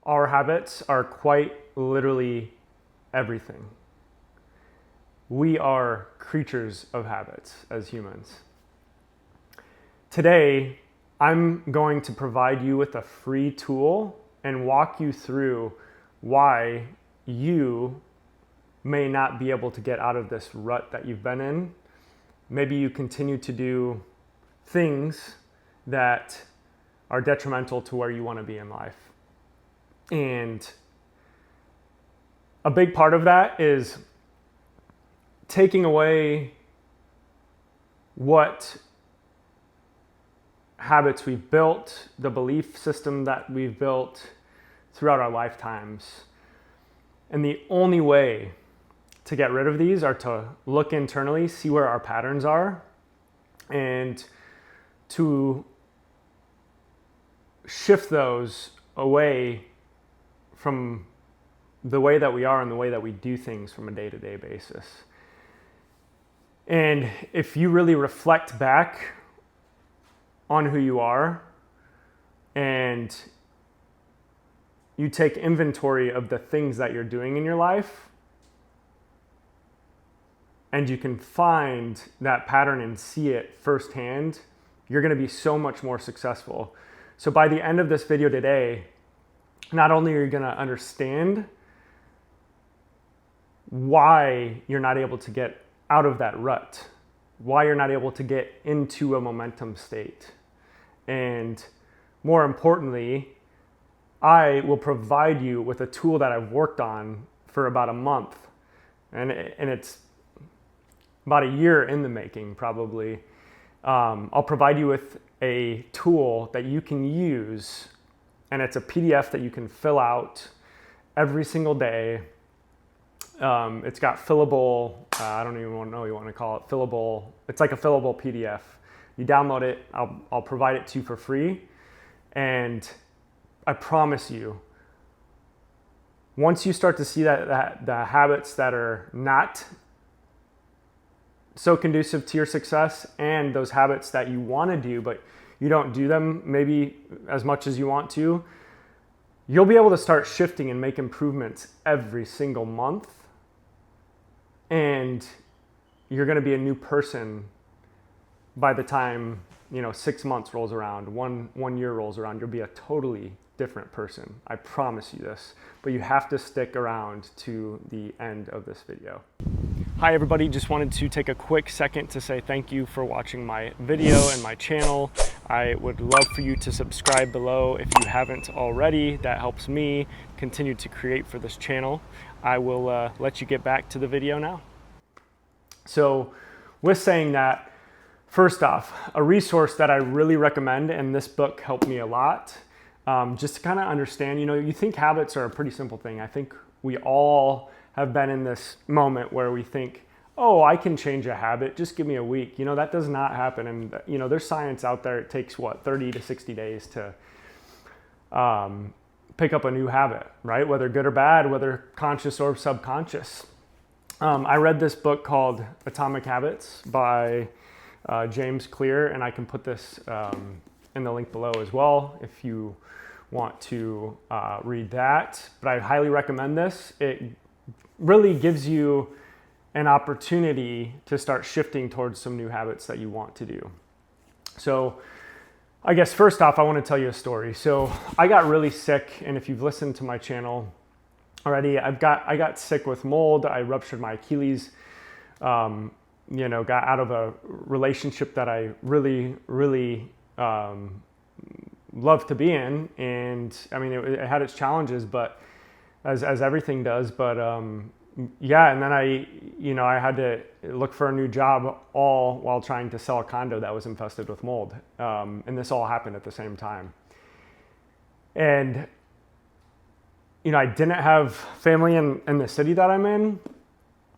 Our habits are quite literally everything. We are creatures of habits as humans. Today, I'm going to provide you with a free tool and walk you through why you may not be able to get out of this rut that you've been in. Maybe you continue to do things that are detrimental to where you want to be in life. And a big part of that is taking away what habits we've built, the belief system that we've built throughout our lifetimes. And the only way to get rid of these are to look internally, see where our patterns are, and to shift those away from the way that we are and the way that we do things from a day-to-day basis. And if you really reflect back on who you are and you take inventory of the things that you're doing in your life, and you can find that pattern and see it firsthand, you're going to be so much more successful. So by the end of this video today, not only are you going to understand why you're not able to get out of that rut, why you're not able to get into a momentum state, and more importantly, I will provide you with a tool that I've worked on for about a month, and it's about a year in the making probably. I'll provide you with a tool that you can use, and it's a PDF that you can fill out every single day. It's got fillable, I don't even know what you want to call it, fillable. It's like a fillable PDF. You download it, I'll provide it to you for free. And I promise you, once you start to see that the habits that are not so conducive to your success, and those habits that you want to do, but you don't do them maybe as much as you want to, you'll be able to start shifting and make improvements every single month. And you're going to be a new person by the time 6 months rolls around, one year rolls around. You'll be a totally different person. I promise you this. But you have to stick around to the end of this video. Hi everybody, just wanted to take a quick second to say thank you for watching my video and my channel. I would love for you to subscribe below if you haven't already. That helps me continue to create for this channel. I will let you get back to the video now. So with saying that, first off, a resource that I really recommend, and this book helped me a lot, just to kind of understand, you think habits are a pretty simple thing. I think we all have been in this moment where we think, oh, I can change a habit, just give me a week. That does not happen. And there's science out there. It takes 30 to 60 days to pick up a new habit, right? Whether good or bad, whether conscious or subconscious. I read this book called Atomic Habits by James Clear, and I can put this in the link below as well if you want to read that. But I highly recommend this. It really gives you an opportunity to start shifting towards some new habits that you want to do. So I guess first off, I want to tell you a story. So I got really sick, and if you've listened to my channel already, I got sick with mold. I ruptured my Achilles, got out of a relationship that I really, really love to be in. And I mean, it had its challenges, but as everything does, but and then I had to look for a new job all while trying to sell a condo that was infested with mold. And this all happened at the same time. And, I didn't have family in the city that I'm in.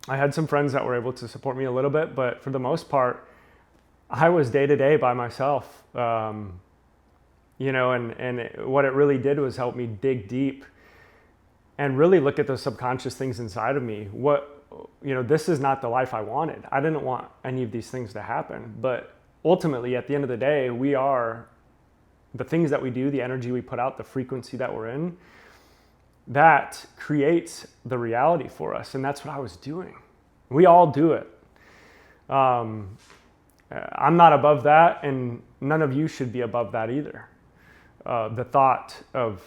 I had some friends that were able to support me a little bit, but for the most part, I was day to day by myself. And what it really did was help me dig deep and really look at the subconscious things inside of me. This is not the life I wanted. I didn't want any of these things to happen. But ultimately, at the end of the day, we are the things that we do, the energy we put out, the frequency that we're in. that creates the reality for us. And that's what I was doing. We all do it. I'm not above that, and none of you should be above that either. The thought of,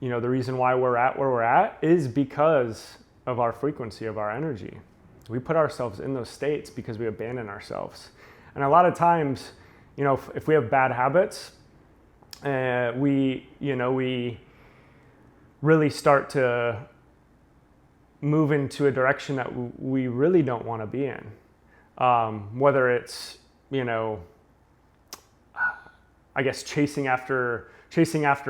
the reason why we're at where we're at is because of our frequency, of our energy. We put ourselves in those states because we abandon ourselves. And a lot of times, if we have bad habits, we really start to move into a direction that we really don't want to be in. Whether it's, I guess chasing after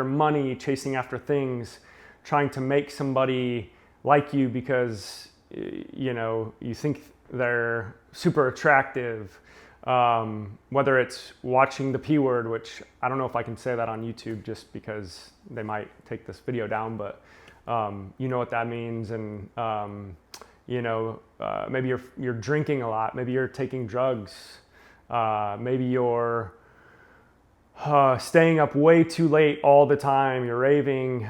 money, chasing after things, trying to make somebody like you because, you think they're super attractive. Whether it's watching the P word, which I don't know if I can say that on YouTube just because they might take this video down, but you know what that means. And maybe you're drinking a lot, maybe you're taking drugs, maybe you're staying up way too late all the time, you're raving,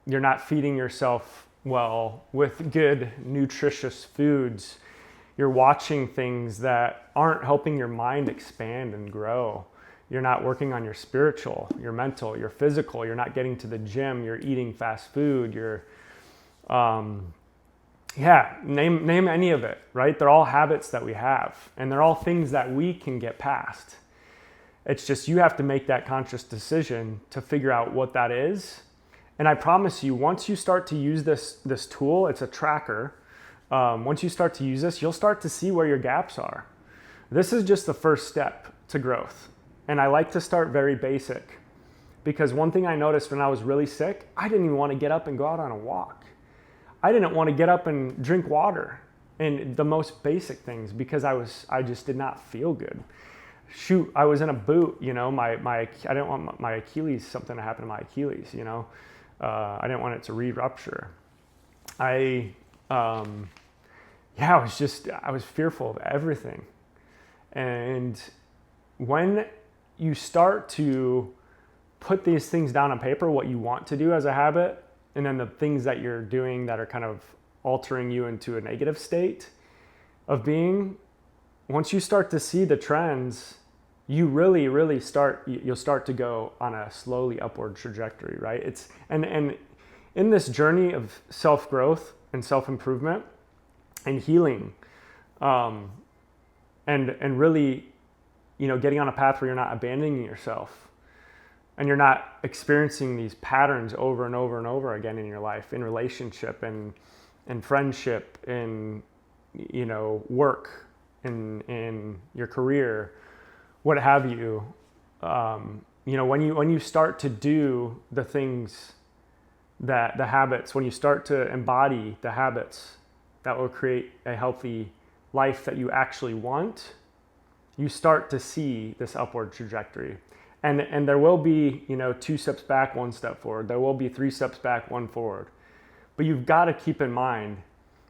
you're not feeding yourself well with good, nutritious foods. You're watching things that aren't helping your mind expand and grow. You're not working on your spiritual, your mental, your physical. You're not getting to the gym. You're eating fast food. You're, name any of it, right? They're all habits that we have, and they're all things that we can get past. It's just you have to make that conscious decision to figure out what that is. And I promise you, once you start to use this tool, it's a tracker. Once you start to use this, you'll start to see where your gaps are. This is just the first step to growth. And I like to start very basic, because one thing I noticed when I was really sick, I didn't even want to get up and go out on a walk. I didn't want to get up and drink water and the most basic things because I just did not feel good. Shoot, I was in a boot, I didn't want my Achilles, something to happen to my Achilles, I didn't want it to re-rupture. I was fearful of everything. And when you start to put these things down on paper, what you want to do as a habit, and then the things that you're doing that are kind of altering you into a negative state of being, once you start to see the trends, you you'll start to go on a slowly upward trajectory, right? And in this journey of self-growth and self-improvement and healing, and really, getting on a path where you're not abandoning yourself and you're not experiencing these patterns over and over and over again in your life, in relationship and friendship, in, work, in your career, what have you, when you start to do the things that the habits, when you start to embody the habits that will create a healthy life that you actually want, you start to see this upward trajectory. And there will be, 2 steps back, 1 step forward. There will be 3 steps back, 1 forward. But you've got to keep in mind,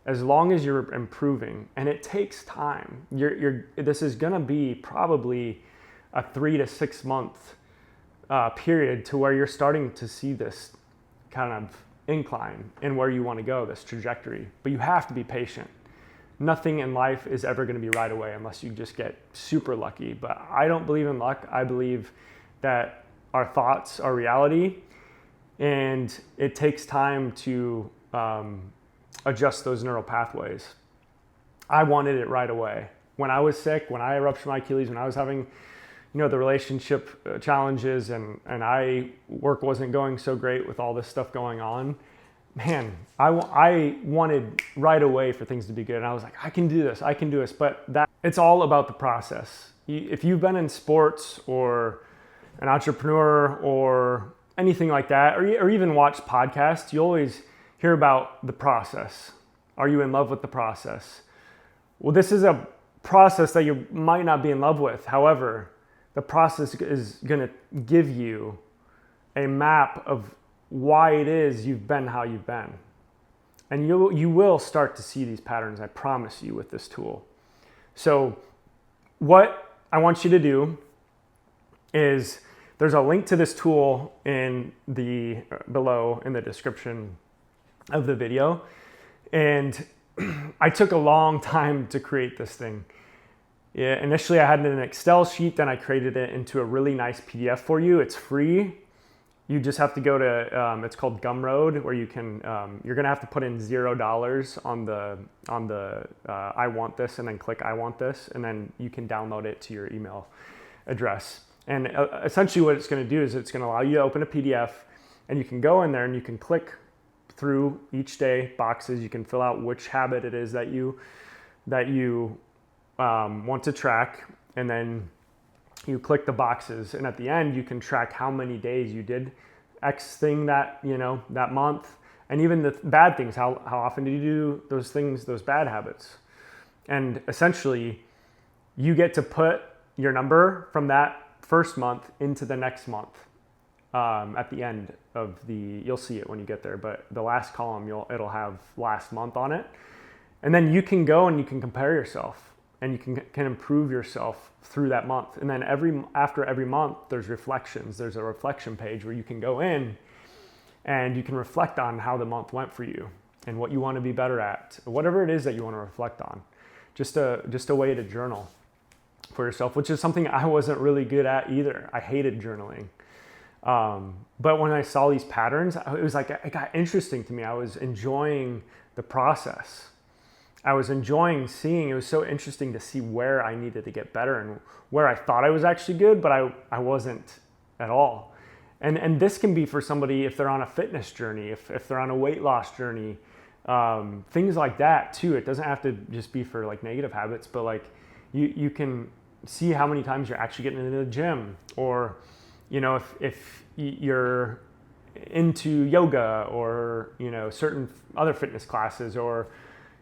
as long as you're improving, and it takes time, this is going to be probably a 3 to 6 month period to where you're starting to see this kind of incline in where you want to go, this trajectory. But you have to be patient. Nothing in life is ever going to be right away unless you just get super lucky. But I don't believe in luck. I believe that our thoughts are reality, and it takes time to adjust those neural pathways. I wanted it right away. When I was sick, when I ruptured my Achilles, when I was having the relationship challenges and work wasn't going so great with all this stuff going on, man, I wanted right away for things to be good. And I was like, I can do this. But it's all about the process. If you've been in sports or an entrepreneur or anything like that, or even watch podcasts, you always hear about the process. Are you in love with the process? Well, this is a process that you might not be in love with. However, the process is going to give you a map of why it is you've been how you've been. And you will start to see these patterns, I promise you, with this tool. So what I want you to do is there's a link to this tool in the below in the description of the video. And I took a long time to create this thing. Yeah, initially I had it in an Excel sheet, then I created it into a really nice PDF for you. It's free. You just have to go to, it's called Gumroad, where you can, you're gonna have to put in $0 on the I want this, and then click I want this, and then you can download it to your email address. And essentially what it's gonna do is it's gonna allow you to open a PDF, and you can go in there and you can click through each day boxes. You can fill out which habit it is that you want to track, and then you click the boxes, and at the end you can track how many days you did X thing that month, and even the bad things. How often did you do those things, those bad habits? And essentially you get to put your number from that first month into the next month. At the end of you'll see it when you get there, but the last column it'll have last month on it, and then you can go and you can compare yourself, and you can improve yourself through that month. And then after every month, there's reflections. There's a reflection page where you can go in and you can reflect on how the month went for you and what you want to be better at, whatever it is that you want to reflect on. Just a way to journal for yourself, which is something I wasn't really good at either. I hated journaling. But when I saw these patterns, it was like, it got interesting to me. I was enjoying the process. I was enjoying seeing, it was so interesting to see where I needed to get better and where I thought I was actually good, but I wasn't at all. And this can be for somebody if they're on a fitness journey, if they're on a weight loss journey, things like that too. It doesn't have to just be for like negative habits, but like you can see how many times you're actually getting into the gym, or, you know, if you're into yoga or, you know, certain other fitness classes, or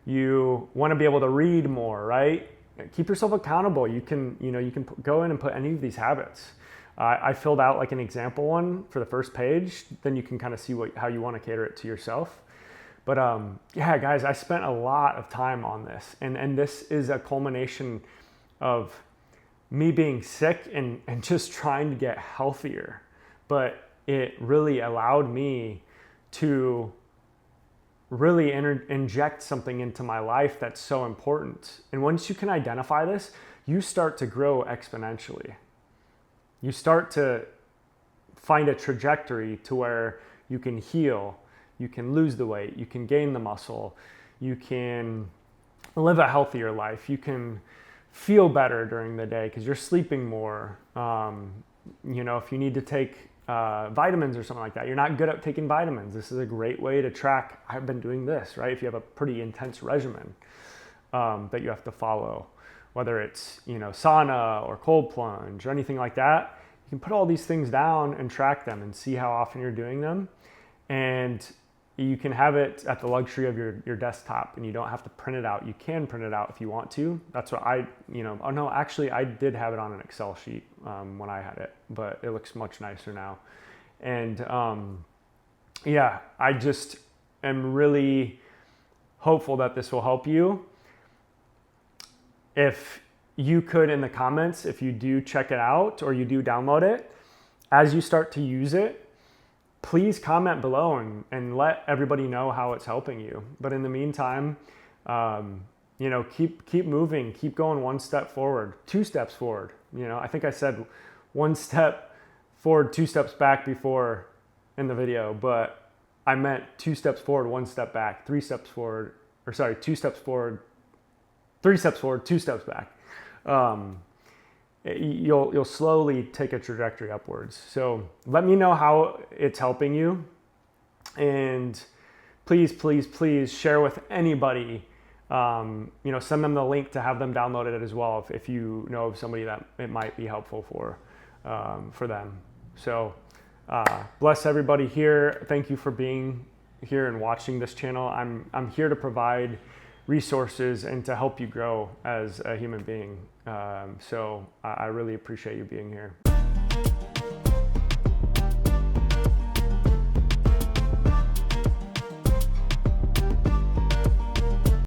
you want to be able to read more, right? Keep yourself accountable. You can go in and put any of these habits. I filled out like an example one for the first page. Then you can kind of see how you want to cater it to yourself. But yeah, guys, I spent a lot of time on this, and this is a culmination of me being sick and just trying to get healthier. But it really allowed me to really inject something into my life that's so important. And once you can identify this, you start to grow exponentially. You start to find a trajectory to where you can heal, you can lose the weight, you can gain the muscle, you can live a healthier life, you can feel better during the day because you're sleeping more. You know, if you need to take vitamins or something like that, you're not good at taking vitamins, this is a great way to track, I've been doing this, right? If you have a pretty intense regimen that you have to follow, whether it's, you know, sauna or cold plunge or anything like that, you can put all these things down and track them and see how often you're doing them. And you can have it at the luxury of your desktop, and you don't have to print it out. You can print it out if you want to. That's what I did have it on an Excel sheet when I had it, but it looks much nicer now. And yeah, I just am really hopeful that this will help you. If you could, in the comments, if you do check it out or you do download it, as you start to use it, please comment below and let everybody know how it's helping you. But in the meantime, you know, keep moving, keep going one step forward, 2 steps forward. You know, I think I said 1 step forward, 2 steps back before in the video, but I meant 2 steps forward, 1 step back, 3 steps forward, or sorry, 2 steps forward, 3 steps forward, 2 steps back. You'll slowly take a trajectory upwards. So let me know how it's helping you, and please, please, please share with anybody. You know, send them the link to have them download it as well if you know of somebody that it might be helpful for them. So bless everybody here. Thank you for being here and watching this channel. I'm here to provide resources and to help you grow as a human being. So I really appreciate you being here.